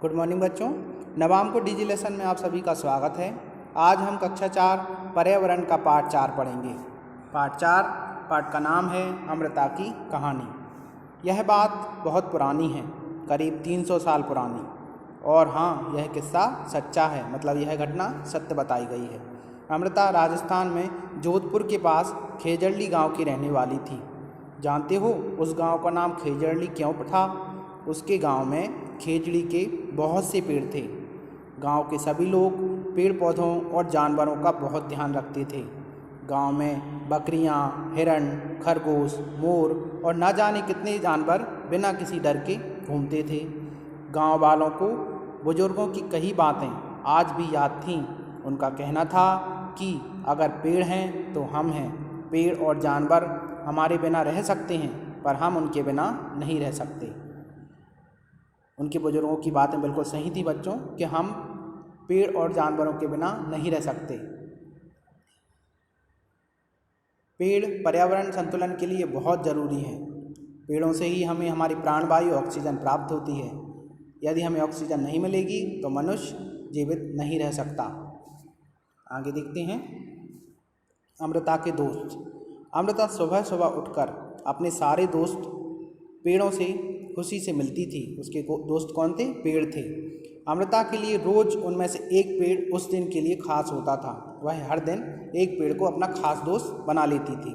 Good morning बच्चों। नवाम को डिजी lesson में आप सभी का स्वागत है। आज हम कक्षा 4 पर्यावरण का पाठ 4 पढ़ेंगे। पाठ 4 पाठ का नाम है अमृता की कहानी। यह बात बहुत पुरानी है, करीब 300 साल पुरानी। और हाँ, यह किस्सा सच्चा है, मतलब यह घटना सत्य बताई गई है। अमृता राजस्थान में जोधपुर के पास खेजड़ली गांव की रहने वाली थी। जानते हो उस गांव का नाम खेजड़ली क्यों था? उसके गांव में खेजड़ी के बहुत से पेड़ थे। गांव के सभी लोग पेड़ पौधों और जानवरों का बहुत ध्यान रखते थे। गांव में बकरियां, हिरण, खरगोश, मोर और न जाने कितने जानवर बिना किसी डर के घूमते थे। गांव वालों को बुजुर्गों की कई बातें आज भी याद थीं। उनका कहना था कि अगर पेड़ हैं तो हम हैं। पेड़ और जानवर हमारे बिना रह सकते हैं, पर हम उनके बिना नहीं रह सकते। उनके बुजुर्गों की बातें बिल्कुल सही थी बच्चों, कि हम पेड़ और जानवरों के बिना नहीं रह सकते। पेड़ पर्यावरण संतुलन के लिए बहुत ज़रूरी हैं। पेड़ों से ही हमें हमारी प्राणवायु ऑक्सीजन प्राप्त होती है। यदि हमें ऑक्सीजन नहीं मिलेगी तो मनुष्य जीवित नहीं रह सकता। आगे देखते हैं। अमृता के दोस्त। अमृता सुबह सुबह उठकर अपने सारे दोस्त पेड़ों से खुशी से मिलती थी। उसके दोस्त कौन थे? पेड़ थे। अमृता के लिए रोज़ उनमें से एक पेड़ उस दिन के लिए खास होता था। वह हर दिन एक पेड़ को अपना खास दोस्त बना लेती थी।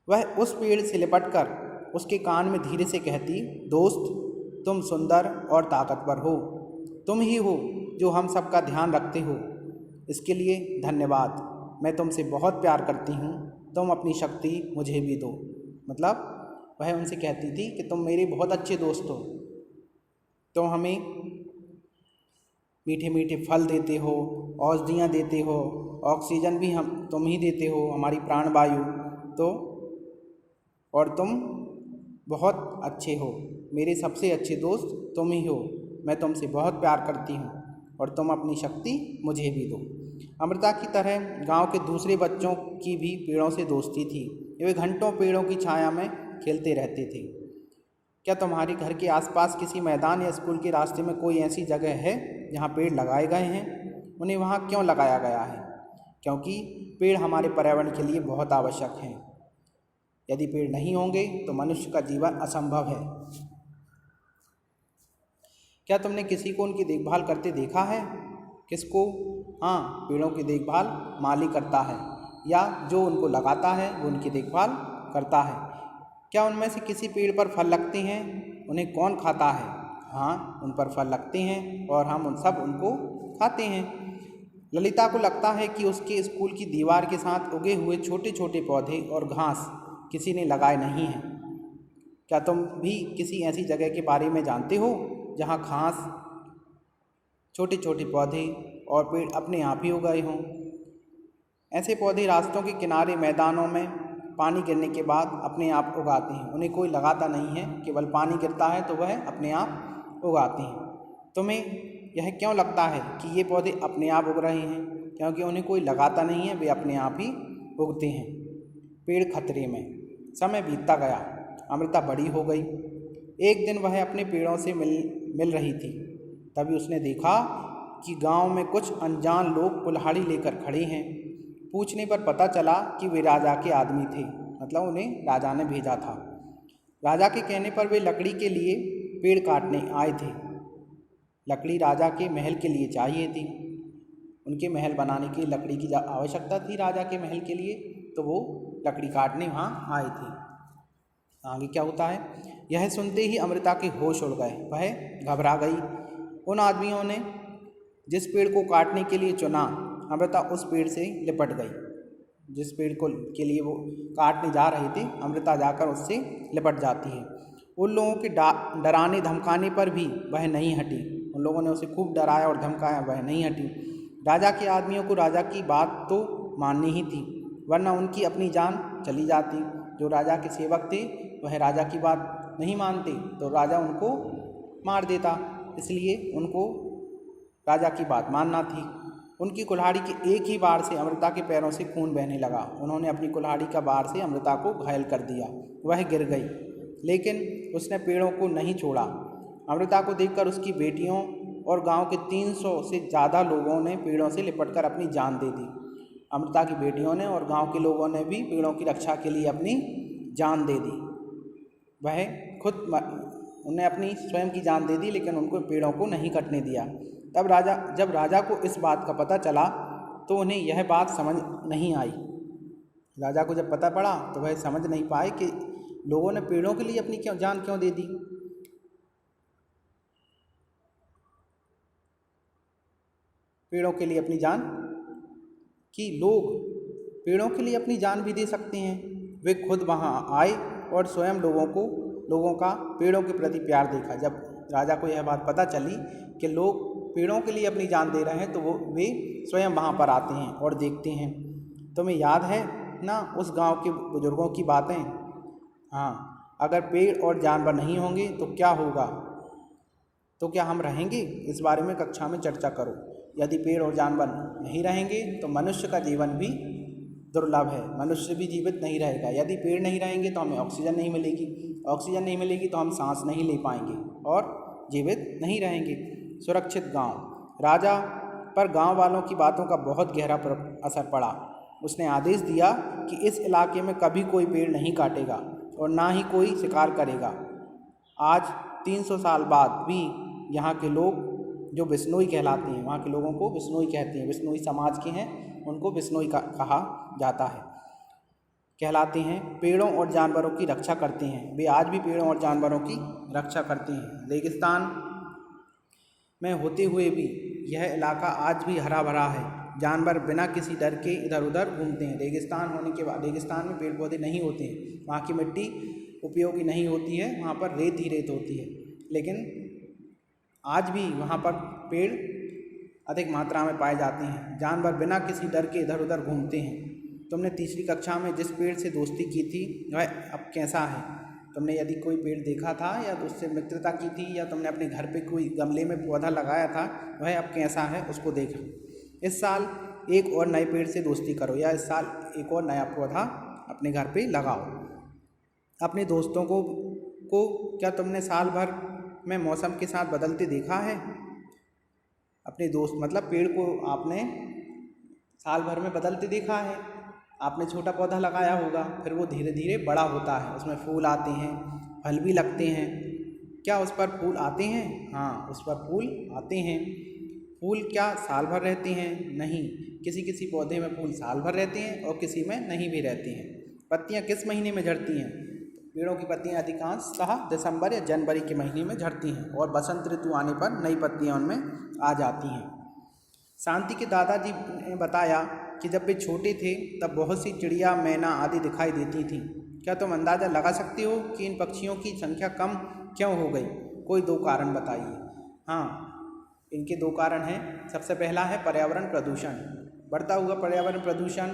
वह उस पेड़ से लिपटकर उसके कान में धीरे से कहती, दोस्त, तुम सुंदर और ताकतवर हो। तुम ही हो जो हम सबका ध्यान रखते हो। इसके लिए धन्यवाद। मैं तुमसे बहुत प्यार करती हूँ। तुम अपनी शक्ति मुझे भी दो। मतलब वह उनसे कहती थी कि तुम मेरे बहुत अच्छे दोस्त हो। तुम हमें मीठे मीठे फल देते हो, औषधियाँ देते हो, ऑक्सीजन भी तुम ही देते हो, हमारी प्राणवायु। और तुम बहुत अच्छे हो। मेरे सबसे अच्छे दोस्त तुम ही हो। मैं तुमसे बहुत प्यार करती हूँ और तुम अपनी शक्ति मुझे भी दो। अमृता की तरह गांव के दूसरे बच्चों की भी पेड़ों से दोस्ती थी। वे घंटों पेड़ों की छाया में खेलते रहते थे। क्या तुम्हारे घर के आसपास किसी मैदान या स्कूल के रास्ते में कोई ऐसी जगह है जहाँ पेड़ लगाए गए हैं? उन्हें वहाँ क्यों लगाया गया है? क्योंकि पेड़ हमारे पर्यावरण के लिए बहुत आवश्यक हैं। यदि पेड़ नहीं होंगे तो मनुष्य का जीवन असंभव है। क्या तुमने किसी को उनकी देखभाल करते देखा है? किसको? हाँ, पेड़ों की देखभाल माली करता है, या जो उनको लगाता है वो उनकी देखभाल करता है। क्या उनमें से किसी पेड़ पर फल लगते हैं? उन्हें कौन खाता है? हाँ, उन पर फल लगते हैं और हम उनको खाते हैं। ललिता को लगता है कि उसके स्कूल की दीवार के साथ उगे हुए छोटे छोटे पौधे और घास किसी ने लगाए नहीं हैं। क्या तुम भी किसी ऐसी जगह के बारे में जानते हो जहाँ घास, छोटे छोटे पौधे और पेड़ अपने आप ही उगाए हों? ऐसे पौधे रास्तों के किनारे, मैदानों में पानी गिरने के बाद अपने आप उगाते हैं। उन्हें कोई लगाता नहीं है, केवल पानी गिरता है तो वह अपने आप उगाते हैं। तुम्हें यह क्यों लगता है कि ये पौधे अपने आप उग रहे हैं? क्योंकि उन्हें कोई लगाता नहीं है, वे अपने आप ही उगते हैं। पेड़ खतरे में। समय बीतता गया। अमृता बड़ी हो गई। एक दिन वह अपने पेड़ों से मिल रही थी। तभी उसने देखा कि गांव में कुछ अनजान लोग कुल्हाड़ी लेकर खड़े हैं। पूछने पर पता चला कि वे राजा के आदमी थे, मतलब उन्हें राजा ने भेजा था। राजा के कहने पर वे लकड़ी के लिए पेड़ काटने आए थे। लकड़ी राजा के महल के लिए चाहिए थी। उनके महल बनाने के लिए लकड़ी की आवश्यकता थी राजा के महल के लिए, तो वो लकड़ी काटने वहाँ आए थे। आगे क्या होता है? यह सुनते ही अमृता के होश उड़ गए। वह घबरा गई। उन आदमियों ने जिस पेड़ को काटने के लिए चुना, अमृता उस पेड़ से लिपट गई। जिस पेड़ के लिए वो काटने जा रहे थे, अमृता जाकर उससे लिपट जाती है। उन लोगों के डराने धमकाने पर भी वह नहीं हटी। उन लोगों ने उसे खूब डराया और धमकाया, वह नहीं हटी। राजा के आदमियों को राजा की बात तो माननी ही थी, वरना उनकी अपनी जान चली जाती। जो राजा के सेवक थे वह राजा की बात नहीं मानते तो राजा उनको मार देता। इसलिए उनको राजा की बात मानना थी। उनकी कुल्हाड़ी के एक ही बार से अमृता के पैरों से खून बहने लगा। उन्होंने अपनी कुल्हाड़ी का बार से अमृता को घायल कर दिया। वह गिर गई, लेकिन उसने पेड़ों को नहीं छोड़ा। अमृता को देखकर उसकी बेटियों और गांव के 300 से ज़्यादा लोगों ने पेड़ों से लिपटकर अपनी जान दे दी। अमृता की बेटियों ने और गांव के लोगों ने भी पेड़ों की रक्षा के लिए अपनी जान दे दी। वह खुद उन्हें अपनी स्वयं की जान दे दी, लेकिन उनको पेड़ों को नहीं कटने दिया। जब राजा को इस बात का पता चला तो उन्हें यह बात समझ नहीं आई। राजा को जब पता पड़ा तो वह समझ नहीं पाए कि लोगों ने पेड़ों के लिए अपनी जान क्यों दे दी। पेड़ों के लिए अपनी जान, कि लोग पेड़ों के लिए अपनी जान भी दे सकते हैं। वे खुद वहाँ आए और स्वयं लोगों का पेड़ों के प्रति प्यार देखा। जब राजा को यह बात पता चली कि लोग पेड़ों के लिए अपनी जान दे रहे हैं तो वे स्वयं वहाँ पर आते हैं और देखते हैं। तुम्हें याद है ना उस गांव के बुजुर्गों की बातें? हाँ, अगर पेड़ और जानवर नहीं होंगे तो क्या होगा? तो क्या हम रहेंगे? इस बारे में कक्षा में चर्चा करो। यदि पेड़ और जानवर नहीं रहेंगे तो मनुष्य का जीवन भी दुर्लभ है, मनुष्य भी जीवित नहीं रहेगा। यदि पेड़ नहीं रहेंगे तो हमें ऑक्सीजन नहीं मिलेगी, ऑक्सीजन नहीं मिलेगी तो हम सांस नहीं ले पाएंगे और जीवित नहीं रहेंगे। सुरक्षित गांव। राजा पर गांव वालों की बातों का बहुत गहरा असर पड़ा। उसने आदेश दिया कि इस इलाके में कभी कोई पेड़ नहीं काटेगा और ना ही कोई शिकार करेगा। आज 300 साल बाद भी यहाँ के लोग जो बिश्नोई कहलाते हैं, वहाँ के लोगों को बिश्नोई कहते हैं, बिश्नोई समाज के हैं, उनको बिश्नोई कहा जाता है, कहलाते हैं, पेड़ों और जानवरों की रक्षा करते हैं। वे आज भी पेड़ों और जानवरों की रक्षा करते हैं। रेगिस्तान में होते हुए भी यह इलाका आज भी हरा भरा है। जानवर बिना किसी डर के इधर उधर घूमते हैं। रेगिस्तान होने के बाद, रेगिस्तान में पेड़ पौधे नहीं होते हैं, वहाँ की मिट्टी उपयोगी नहीं होती है, वहाँ पर रेत ही रेत होती है, लेकिन आज भी वहाँ पर पेड़ अधिक मात्रा में पाए जाते हैं। जानवर बिना किसी डर के इधर उधर घूमते हैं। तुमने तीसरी कक्षा में जिस पेड़ से दोस्ती की थी वह अब कैसा है? तुमने यदि कोई पेड़ देखा था या तो उससे मित्रता की थी या तुमने अपने घर पे कोई गमले में पौधा लगाया था, वह अब कैसा है उसको देखो। इस साल एक और नए पेड़ से दोस्ती करो या इस साल एक और नया पौधा अपने घर पे लगाओ। अपने दोस्तों को क्या तुमने साल भर में मौसम के साथ बदलते देखा है? अपने दोस्त मतलब पेड़ को आपने साल भर में बदलते देखा है। आपने छोटा पौधा लगाया होगा, फिर वो धीरे धीरे बड़ा होता है, उसमें फूल आते हैं, फल भी लगते हैं। क्या उस पर फूल आते हैं? हाँ, उस पर फूल आते हैं। फूल क्या साल भर रहते हैं? नहीं, किसी किसी पौधे में फूल साल भर रहते हैं और किसी में नहीं भी रहते हैं। पत्तियाँ किस महीने में झड़ती हैं? पेड़ों की पत्तियाँ अधिकांशतः दिसंबर या जनवरी के महीने में झड़ती हैं और बसंत ऋतु आने पर नई पत्तियाँ उनमें आ जाती हैं। शांति के दादाजी ने बताया कि जब वे छोटे थे तब बहुत सी चिड़िया, मैना आदि दिखाई देती थीं। क्या तुम अंदाज़ा लगा सकते हो कि इन पक्षियों की संख्या कम क्यों हो गई? कोई दो कारण बताइए। हाँ, इनके दो कारण हैं। सबसे पहला है पर्यावरण प्रदूषण, बढ़ता हुआ पर्यावरण प्रदूषण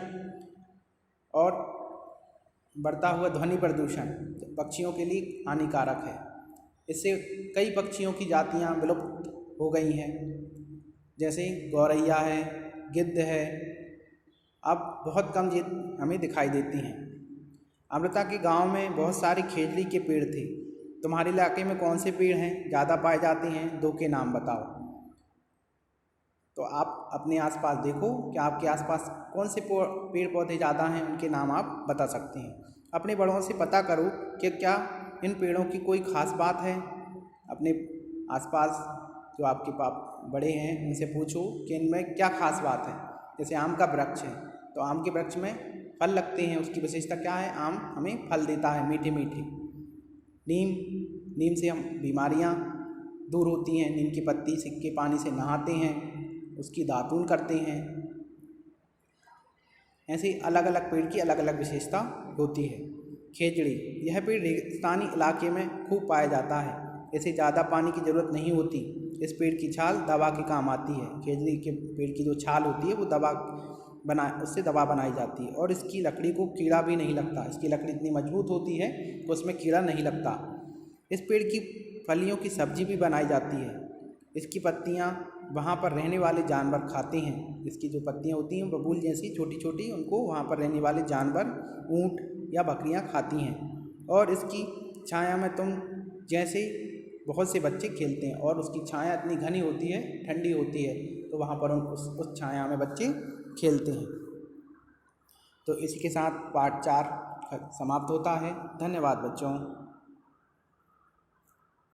और बढ़ता हुआ ध्वनि प्रदूषण पक्षियों के लिए हानिकारक है। इससे कई पक्षियों की जातियां विलुप्त हो गई हैं, जैसे गौरैया है, गिद्ध है, अब बहुत कम ये हमें दिखाई देती हैं। अमृता के गांव में बहुत सारे खेजड़ी के पेड़ थे। तुम्हारे इलाके में कौन से पेड़ हैं ज़्यादा पाए जाते हैं? दो के नाम बताओ। तो आप अपने आसपास देखो कि आपके आसपास कौन से पेड़ पौधे ज़्यादा हैं, उनके नाम आप बता सकते हैं। अपने बड़ों से पता करो कि क्या इन पेड़ों की कोई ख़ास बात है। अपने आसपास जो आपके बड़े हैं उनसे पूछो कि इनमें क्या ख़ास बात है। जैसे आम का वृक्ष है तो आम के वृक्ष में फल लगते हैं, उसकी विशेषता क्या है? आम हमें फल देता है मीठे मीठे। नीम से हम बीमारियाँ दूर होती हैं। नीम की पत्ती सिक्के पानी से नहाते हैं, उसकी दातून करते हैं। ऐसे अलग अलग पेड़ की अलग अलग विशेषता होती है। खेजड़ी, यह पेड़ रेगिस्तानी इलाके में खूब पाया जाता है। इसे ज़्यादा पानी की ज़रूरत नहीं होती। इस पेड़ की छाल दवा के काम आती है। खेजड़ी के पेड़ की जो छाल होती है वो उससे दवा बनाई जाती है और इसकी लकड़ी को कीड़ा भी नहीं लगता। इसकी लकड़ी इतनी मजबूत होती है तो उसमें कीड़ा नहीं लगता। इस पेड़ की फलियों की सब्जी भी बनाई जाती है। इसकी पत्तियाँ वहाँ पर रहने वाले जानवर खाते हैं। इसकी जो पत्तियाँ होती हैं बबूल जैसी छोटी छोटी, उनको वहाँ पर रहने वाले जानवर, ऊँट या बकरियाँ खाती हैं। और इसकी छाया में तुम जैसे बहुत से बच्चे खेलते हैं और उसकी छाया इतनी घनी होती है, ठंडी होती है, तो वहाँ पर उस छाया में बच्चे खेलते हैं। तो इसी के साथ पाठ 4 समाप्त होता है। धन्यवाद बच्चों।